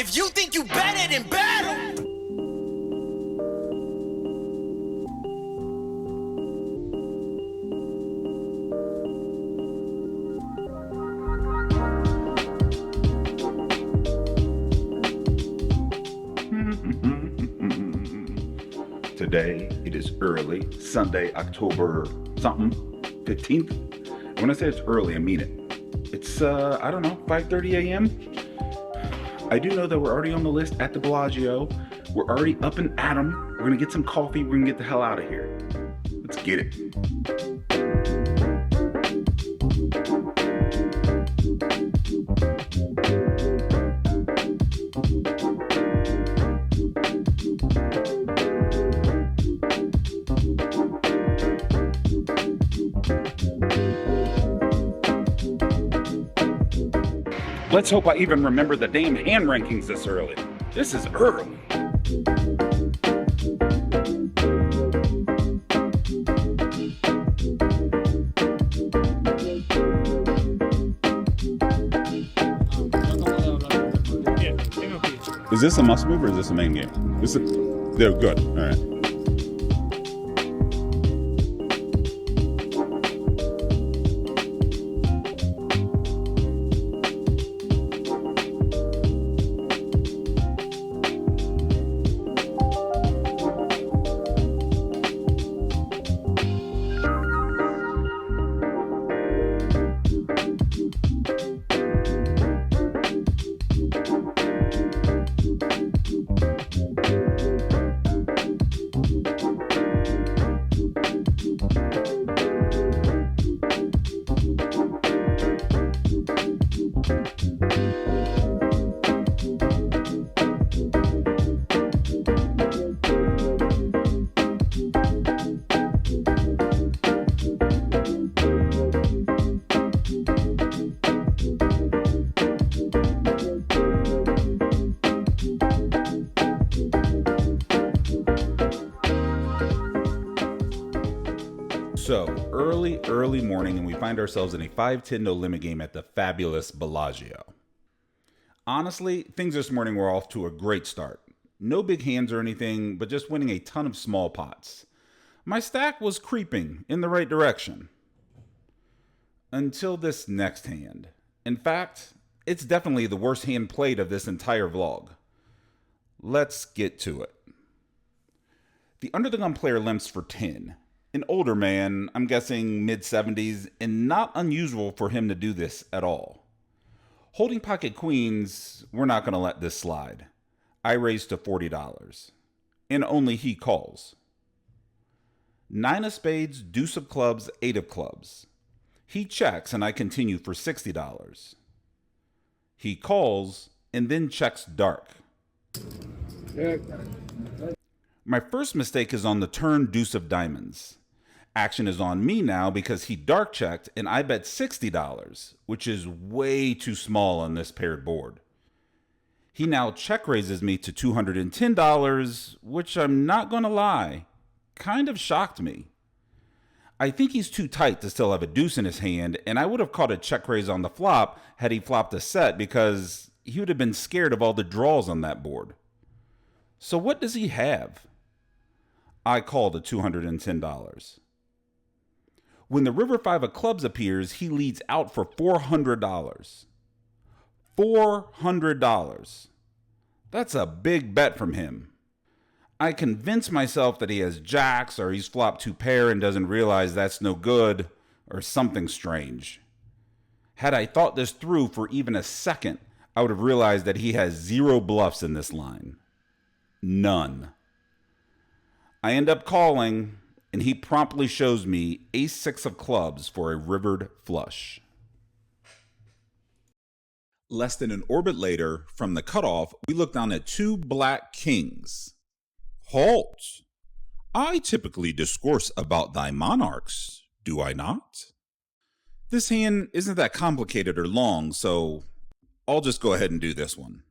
If you think you better than battle. Today, it is early, Sunday, October something, 15th. And when I say it's early, I mean it. It's, I don't know, 5:30 a.m. I do know that we're already on the list at the Bellagio. We're already up and at 'em. We're gonna get some coffee. We're gonna get the hell out of here. Let's get it. Let's hope I even remember the damn hand rankings this early. This is early. Is this a must move or is this a main game? They're good. All right. So, early morning, and we find ourselves in a 5-10 no limit game at the fabulous Bellagio. Honestly, things this morning were off to a great start. No big hands or anything, but just winning a ton of small pots. My stack was creeping in the right direction. Until this next hand. In fact, it's definitely the worst hand played of this entire vlog. Let's get to it. The under the gun player limps for 10. An older man, I'm guessing mid-70s, and not unusual for him to do this at all. Holding pocket queens, we're not going to let this slide. I raise to $40. And only he calls. 9 of spades, deuce of clubs, 8 of clubs. He checks and I continue for $60. He calls and then checks dark. My first mistake is on the turn deuce of diamonds. Action is on me now because he dark checked and I bet $60, which is way too small on this paired board. He now check raises me to $210, which I'm not gonna lie, kind of shocked me. I think he's too tight to still have a deuce in his hand, and I would have caught a check raise on the flop had he flopped a set because he would have been scared of all the draws on that board. So what does he have? I call the $210. When the river 5 of clubs appears, he leads out for $400. $400. That's a big bet from him. I convince myself that he has jacks or he's flopped 2 pair and doesn't realize that's no good or something strange. Had I thought this through for even a second, I would have realized that he has 0 bluffs in this line. None. I end up calling, and he promptly shows me ace-6 of clubs for a rivered flush. Less than an orbit later, from the cutoff, we look down at 2 black kings. Halt! I typically discourse about thy monarchs, do I not? This hand isn't that complicated or long, so I'll just go ahead and do this one.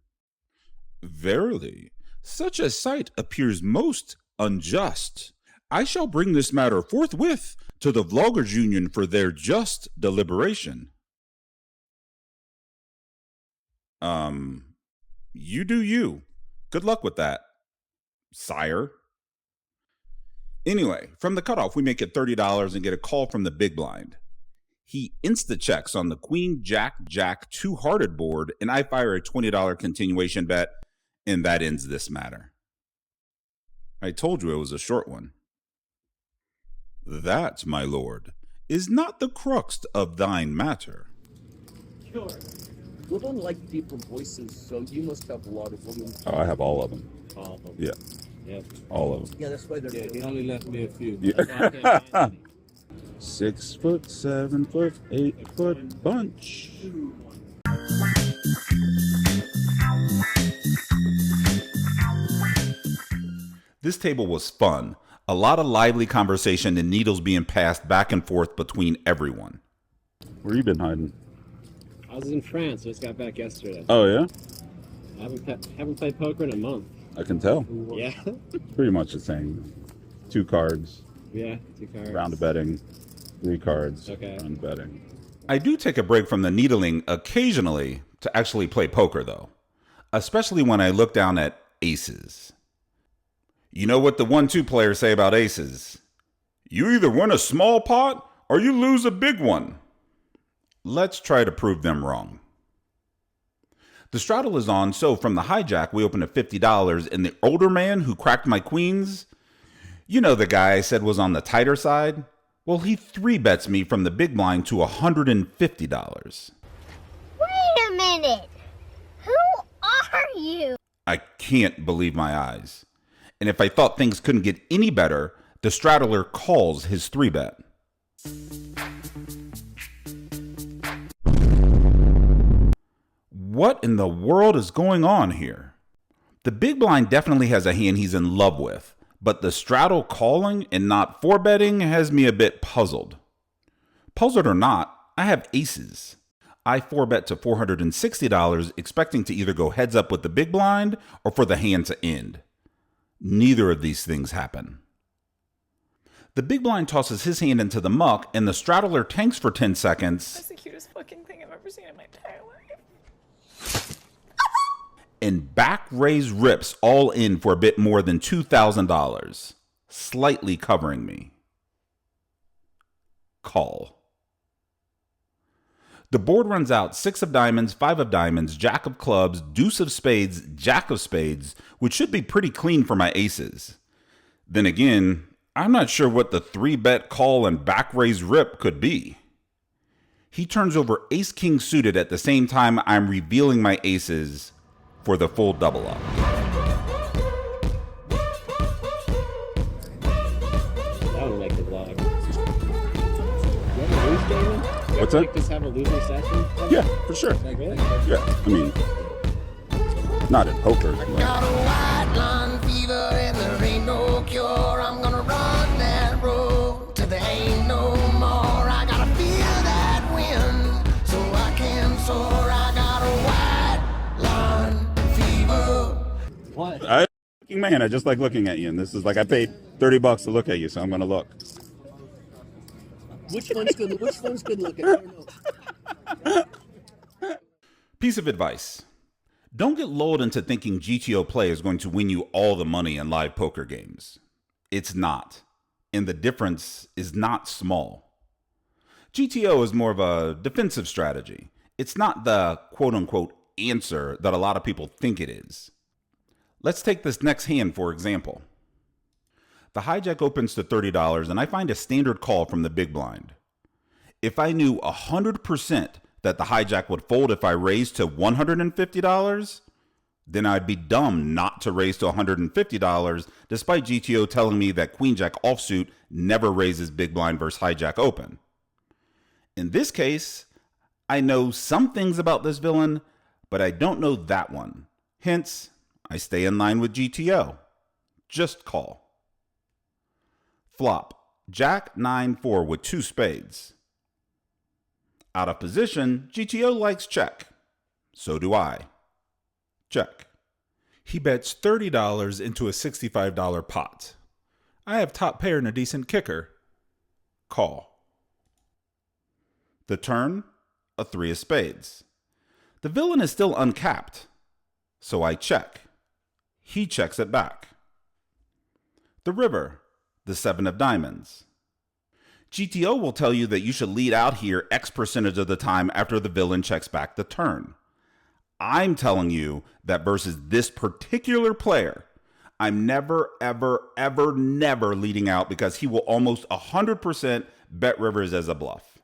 Verily, such a sight appears most unjust. I shall bring this matter forthwith to the Vloggers Union for their just deliberation. You do you. Good luck with that, sire. Anyway, from the cutoff, we make it $30 and get a call from the big blind. He insta-checks on the Queen Jack Jack two-hearted board, and I fire a $20 continuation bet, and that ends this matter. I told you it was a short one. That, my lord, is not the crux of thine matter. Sure. Women like deeper voices, so you must have a lot of women. Oh, I have all of them. All of them. Yeah. Yeah. All of them. Yeah, that's why they're. Yeah, he only left me a few. Yeah. 6 foot, 7 foot, 8 foot bunch. This table was fun. A lot of lively conversation and needles being passed back and forth between everyone. Where you been hiding? I was in France. I just got back yesterday. Oh, yeah? I haven't played poker in a month. I can tell. Yeah. Pretty much the same. 2 cards. Yeah, 2 cards. Round of betting. 3 cards. Okay. Round of betting. I do take a break from the needling occasionally to actually play poker, though. Especially when I look down at aces. You know what the 1-2 players say about aces? You either win a small pot or you lose a big one. Let's try to prove them wrong. The straddle is on, so from the hijack, we open at $50, and the older man who cracked my queens, you know the guy I said was on the tighter side? Well, he 3-bets me from the big blind to $150. Wait a minute! Who are you? I can't believe my eyes. And if I thought things couldn't get any better, the straddler calls his 3-bet. What in the world is going on here? The big blind definitely has a hand he's in love with, but the straddle calling and not 4-betting has me a bit puzzled. Puzzled or not, I have aces. I 4-bet to $460, expecting to either go heads up with the big blind or for the hand to end. Neither of these things happen. The big blind tosses his hand into the muck, and the straddler tanks for 10 seconds. That's the cutest fucking thing I've ever seen in my entire life. And back raise rips all in for a bit more than $2,000, slightly covering me. Call. The board runs out 6 of diamonds, 5 of diamonds, jack of clubs, deuce of spades, jack of spades, which should be pretty clean for my aces. Then again, I'm not sure what the 3-bet call and back raise rip could be. He turns over ace king suited at the same time I'm revealing my aces for the full double up. I would like to vlog. You ever lose, Damon? What's Like that? just have a losing session? Yeah, for sure. Like really? Yeah, I mean, not in poker. But Got a white line fever and there ain't no cure. I'm gonna run that road till there ain't no more. I gotta feel that wind so I can soar. I got a white line fever. What? man, I just like looking at you, and this is like I paid $30 to look at you, so I'm gonna look. Which one's good? Which one's good looking? I don't know. Piece of advice. Don't get lulled into thinking GTO play is going to win you all the money in live poker games. It's not. And the difference is not small. GTO is more of a defensive strategy. It's not the quote-unquote answer that a lot of people think it is. Let's take this next hand for example. The hijack opens to $30 and I find a standard call from the big blind. If I knew 100% that the hijack would fold if I raised to $150, then I'd be dumb not to raise to $150 despite GTO telling me that Queen Jack offsuit never raises big blind versus hijack open. In this case, I know some things about this villain, but I don't know that one. Hence, I stay in line with GTO. Just call. Flop, Jack 9-4 with 2 spades. Out of position, GTO likes check. So do I. Check. He bets $30 into a $65 pot. I have top pair and a decent kicker. Call. The turn, a 3 of spades. The villain is still uncapped. So I check. He checks it back. The river, the 7 of diamonds. GTO will tell you that you should lead out here X percentage of the time after the villain checks back the turn. I'm telling you that versus this particular player, I'm never, ever, ever, never leading out because he will almost 100% bet rivers as a bluff.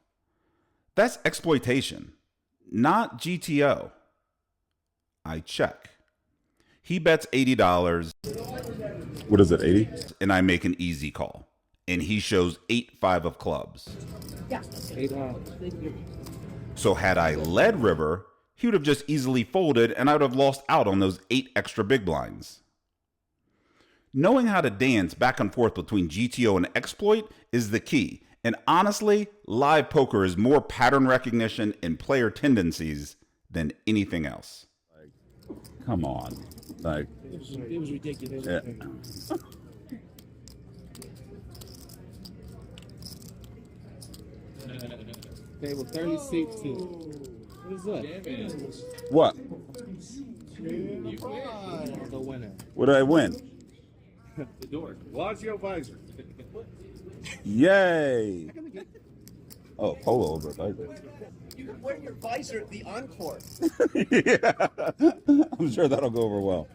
That's exploitation, not GTO. I check. He bets $80. What is it, 80? And I make an easy call. And he shows 8-5 of clubs. Yeah. So had I led river, he would have just easily folded and I would have lost out on those 8 extra big blinds. Knowing how to dance back and forth between GTO and exploit is the key. And honestly, live poker is more pattern recognition and player tendencies than anything else. Come on. Like, it was ridiculous. Yeah. Table 36-2. What is that? What? The winner. What did I win? The door. Bellagio visor. Yay! Oh, polo over visor. You can wear your visor at the encore. Yeah, I'm sure that'll go over well.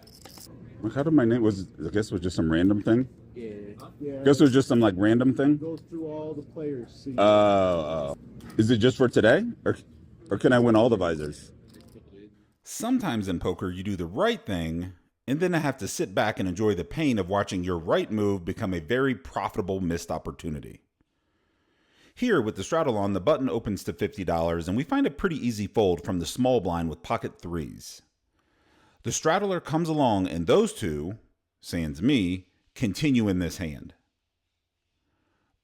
How did my name was? I guess it was just some random thing. Yeah. I guess it was just some like random thing. Goes through all the players. See. Is it just for today, or can I win all the visors? Sometimes in poker, you do the right thing, and then I have to sit back and enjoy the pain of watching your right move become a very profitable missed opportunity. Here, with the straddle on, the button opens to $50, and we find a pretty easy fold from the small blind with pocket threes. The straddler comes along, and those two, sans me, continue in this hand.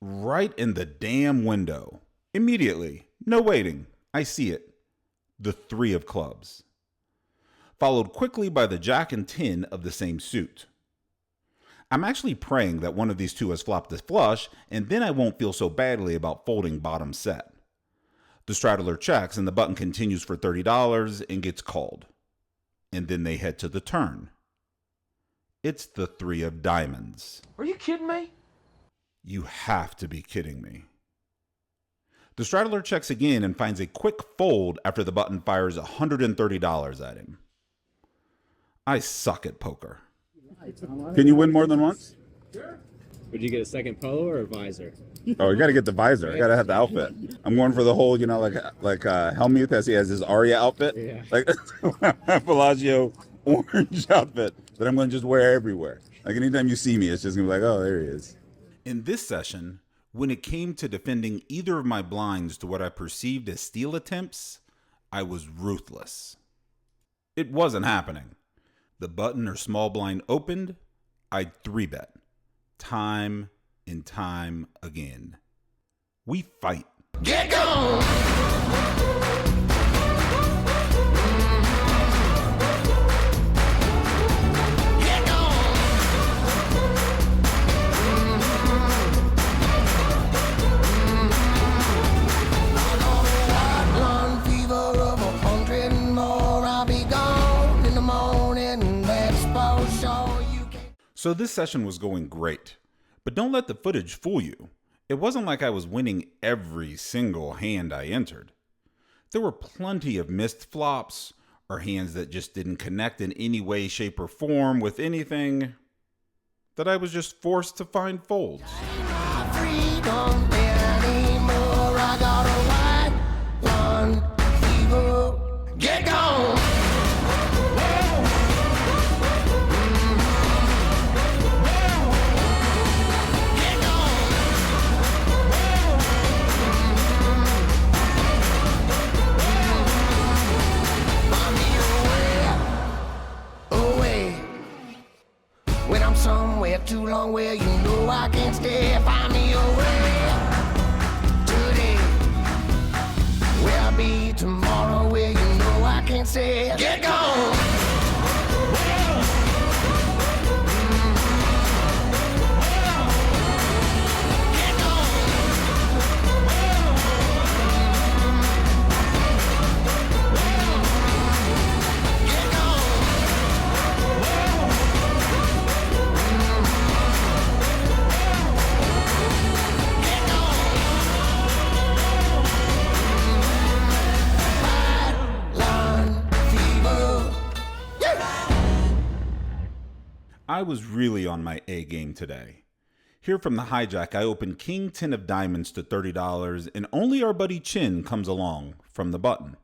Right in the damn window. Immediately. No waiting. I see it. The 3 of clubs. Followed quickly by the jack and 10 of the same suit. I'm actually praying that one of these two has flopped a flush, and then I won't feel so badly about folding bottom set. The straddler checks, and the button continues for $30 and gets called. And then they head to the turn. It's the 3 of diamonds. Are you kidding me? You have to be kidding me. The straddler checks again and finds a quick fold after the button fires $130 at him. I suck at poker. Can you win more than once? Would you get a second polo or a visor? Oh, you got to get the visor. I got to have the outfit. I'm going for the whole, like Helmuth as he has his Arya outfit. Yeah. Like Bellagio orange outfit that I'm going to just wear everywhere. Like anytime you see me, it's just going to be like, oh, there he is. In this session, when it came to defending either of my blinds to what I perceived as steal attempts, I was ruthless. It wasn't happening. The button or small blind opened, I'd 3-bet. Time and time again. We fight. Get gone! Get gone! Lung fever of 100 and more. I'll be gone in the morning. That's for sure. You can. So this session was going great. But don't let the footage fool you. It wasn't like I was winning every single hand I entered. There were plenty of missed flops or hands that just didn't connect in any way, shape, or form with anything that I was just forced to find folds. Freedom anymore. I got a white lung fever. Get gone! Get gone! Find me away. When I'm somewhere too long where you know I can't stay, find me a way today. Where I'll be tomorrow where you know I can't stay. Get gone! Get gone! Get gone! I was really on my A game today. Here from the hijack, I opened King 10 of diamonds to $30, and only our buddy Chin comes along from the button.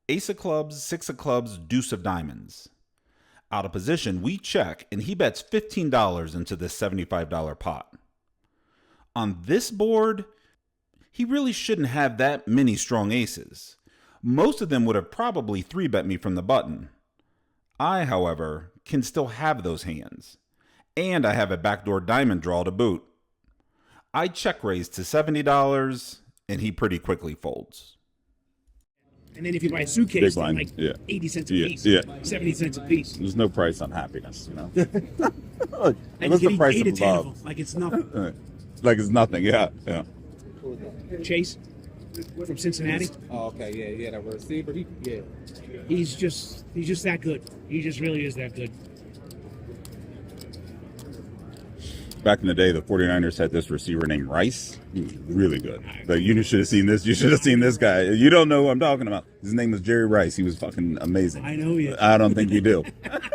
Ace of clubs, 6 of clubs, deuce of diamonds. Out of position, we check, and he bets $15 into this $75 pot. On this board, he really shouldn't have that many strong aces. Most of them would have probably 3-bet me from the button. I, however, can still have those hands. And I have a backdoor diamond draw to boot. I check raise to $70, and he pretty quickly folds. And then if you buy a suitcase, Big they're line. like 80 cents a Yeah, piece, yeah. 70 cents a piece. There's no price on happiness, you know. Look, And what's you the can price eat 8 of or 10 of love? them, like it's nothing. Like it's nothing. Yeah, yeah. Chase from Cincinnati. Oh, okay, yeah, that receiver. He's just that good. He just really is that good. Back in the day, the 49ers had this receiver named Rice. He was really good. Like, you should have seen this. You should have seen this guy. You don't know who I'm talking about. His name was Jerry Rice. He was fucking amazing. I know you. I don't think you do.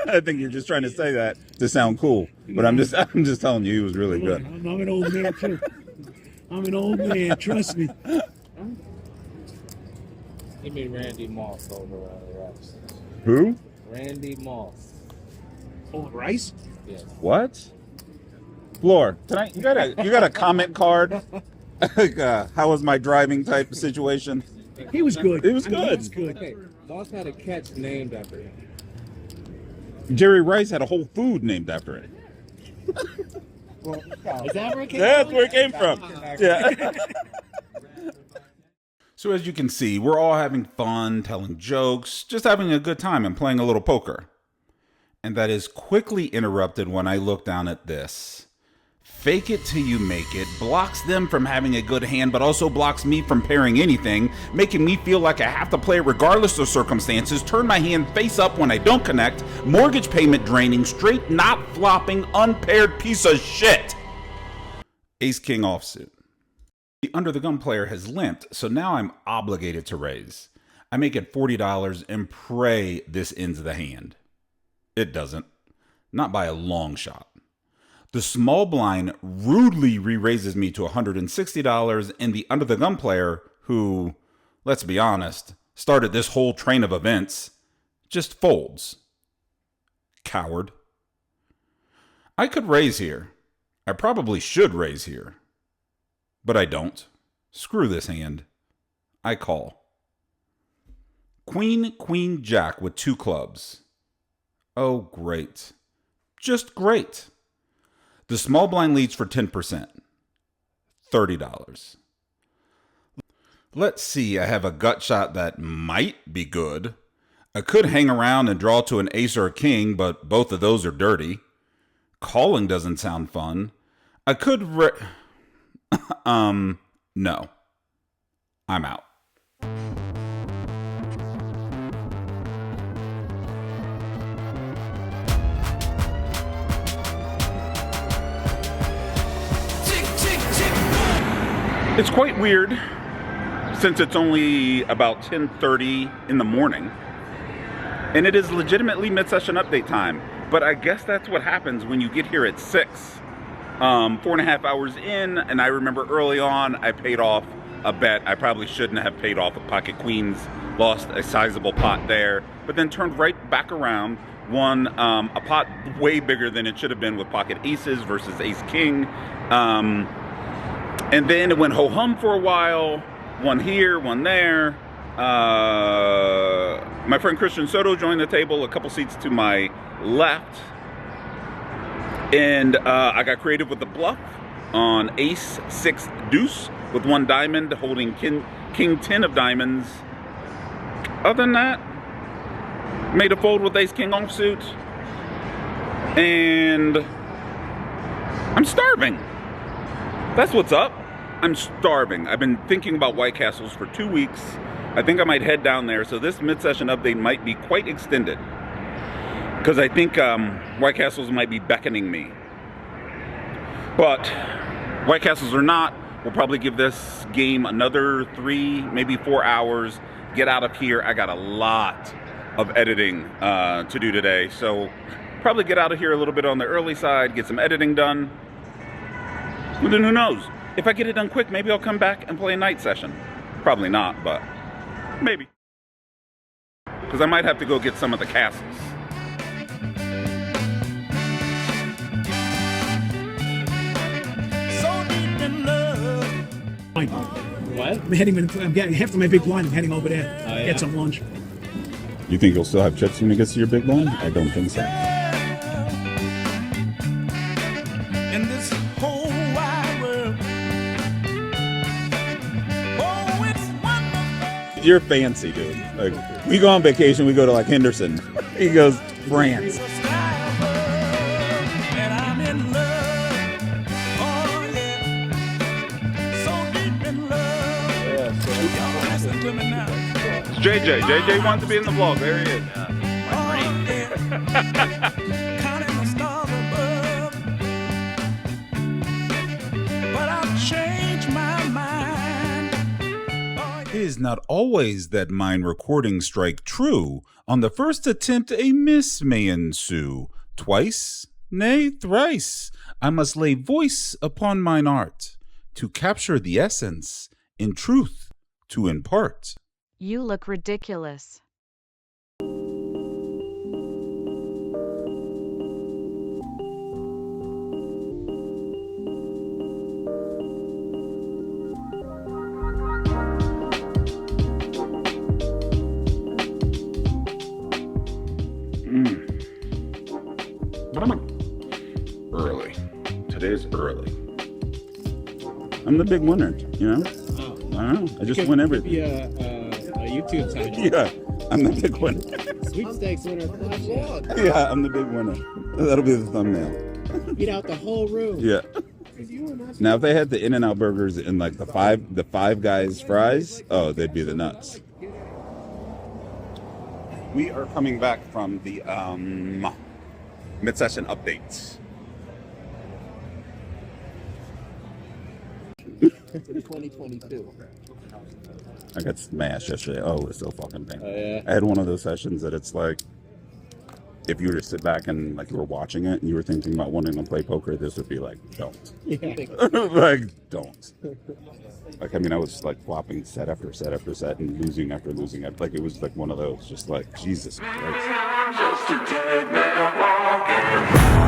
I think you're just trying to say that to sound cool. But I'm just telling you, he was really good. I'm an old man too. I'm an old man. Trust me. Give me Randy Moss over Rice. Who? Randy Moss. Old Rice. Yeah. What? Floor, tonight you got a comment card? Like, how was my driving type situation? He was good. It was I mean, good. He was good. Okay, Moss had a catch named after him. Jerry Rice had a whole food named after it. Is that where it came That's from? where it came from. Yeah. So as you can see, we're all having fun, telling jokes, just having a good time and playing a little poker. And that is quickly interrupted when I look down at this. Fake it till you make it blocks them from having a good hand, but also blocks me from pairing anything, making me feel like I have to play regardless of circumstances, turn my hand face up when I don't connect, mortgage payment draining, straight not flopping, unpaired piece of shit. Ace King offsuit. The under the gun player has limped, so now I'm obligated to raise. I make it $40 and pray this ends the hand. It doesn't. Not by a long shot. The small blind rudely re-raises me to $160, and the under the gun player, who, let's be honest, started this whole train of events, just folds. Coward. I could raise here. I probably should raise here. But I don't. Screw this hand. I call. Queen, queen, jack with 2 clubs. Oh, great. Just great. The small blind leads for 10%. $30. Let's see, I have a gut shot that might be good. I could hang around and draw to an ace or a king, but both of those are dirty. Calling doesn't sound fun. I could no. I'm out. It's quite weird, since it's only about 10:30 in the morning, and it is legitimately mid-session update time, but I guess that's what happens when you get here at 6. 4.5 hours in, and I remember early on I paid off a bet I probably shouldn't have paid off. A pocket queens, lost a sizable pot there, but then turned right back around, won a pot way bigger than it should have been with pocket aces versus ace king. And then it went ho-hum for a while, one here, one there. My friend Christian Soto joined the table a couple seats to my left. And I got creative with the bluff on ace 6 deuce with 1 diamond, holding king 10 of diamonds. Other than that, made a fold with ace king offsuit. And I'm starving. That's what's up. I'm starving. I've been thinking about White Castles for 2 weeks. I think I might head down there. So this mid-session update might be quite extended, because I think White Castles might be beckoning me. But White Castles or not, we'll probably give this game another 3, maybe 4 hours. Get out of here. I got a lot of editing to do today. So Probably get out of here a little bit on the early side, get some editing done. And then who knows? If I get it done quick, maybe I'll come back and play a night session. Probably not, but maybe. Because I might have to go get some of the castles. What? I'm getting after my big blind. I'm heading over there. Oh, yeah? Get some lunch. You think you'll still have chips when you get to your big one? I don't think so. In this whole wide world. Oh, it's wonderful. You're fancy, dude. Like, we go on vacation, we go to like Henderson. He goes, France. And I'm in love. Oh, yeah. So deep in love. Y'all listen to me now. It's JJ. JJ wants to be in the vlog. There he is. Counting the stars above. But I'll change my mind. It is not always that mine recordings strike true. On the first attempt, a miss may ensue. Twice, nay, thrice, I must lay voice upon mine art, to capture the essence, in truth, to impart. You look ridiculous. But I'm early. Today's early. I'm the big winner, you know? Oh. I don't know. I just win everything. Yeah, a YouTube title. Yeah, I'm the big winner. Sweepstakes winner. Yeah, I'm the big winner. That'll be the thumbnail. Beat out the whole room. Yeah. Now, if they had the In-N-Out burgers and like the five guys fries, oh, they'd be the nuts. We are coming back from the mid-session updates. 2022. I got smashed yesterday. Oh, it's so fucking painful. Oh, yeah? I had one of those sessions that it's like, if you were to sit back and like you were watching it and you were thinking about wanting to play poker, this would be like, don't. Yeah. Like, don't. Like, I mean, I was like flopping set after set after set and losing after losing. Like, it was like one of those, just like, Jesus Christ. Just a dead man walking.